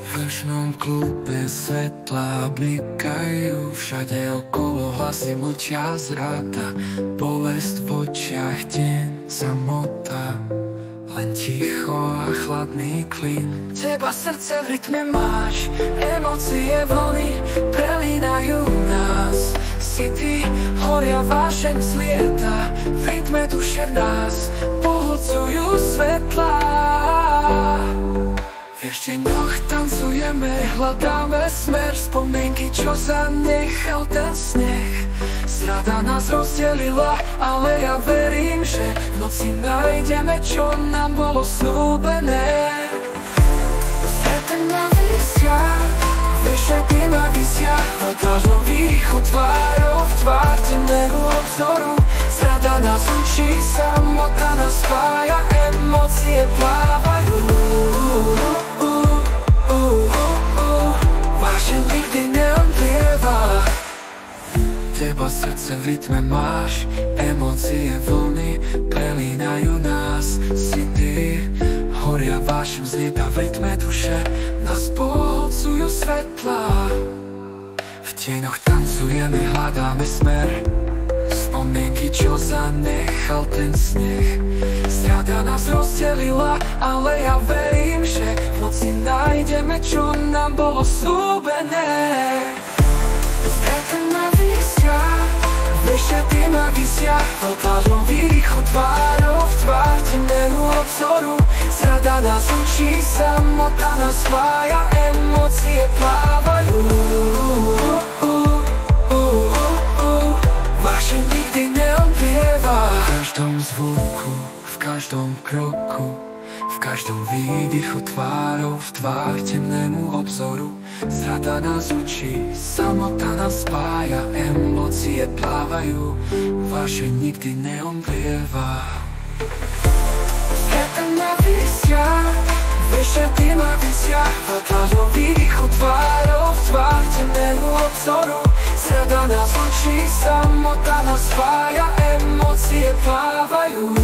V nočnom klube svetlá blikajú, všade okolo hlasy mlčia zrada. Bolesť v očiach, deň, samota, len ticho a chladný klin. Teba srdce v rytme máš, emócie vlny prelínajú nás. Si ty, horia vášeň vzlieta, v rytme duše nás pohlcujú svetlá. V deňoch tancujeme, hľadáme smer, spomienky, čo zanechal ten sneh. Strada nás rozdelila, ale ja verím, že v noci nájdeme, čo nám bolo slúbené. Sretená vízia, vyšetí ma vízia, hľadáš nový chod tvárou v tvár temného obzoru. Strada nás učí, samota nás spája, emócie plávajú. Vášeň nikdy neodlieva. Teba srdce v rytme máš, emócie vlny prelínajú nás. Si ty, horia vášeň vzlieta, v rytme duše nás pohlcujú svetlá. V deňoch tancujeme, hľadáme smer, spomienky, čo zanechal ten sneh. Strada nás rozdelila, ale ja verím, že v noci nájdeme, čo nám bolo slúbené. Sretená vízia, vyšetí ma vízia, hľadáš nový chod tvárou v tvár temného obzoru. Strada nás učí, samota nás spája, emócie plávajú. Vášeň nikdy neodlieva. V každom zvuku, v každom kroku, v každom výdychu tvárou v tvár temnému obzoru. Strada nás učí, samota nás spája, emócie plávajú, vášeň nikdy neodlieva. Sretená vízia, vyšetí ma vízia, hľadáš nový chod tvárou v tvár temnému obzoru. Strada nás učí, samota nás spája, emócie plávajú.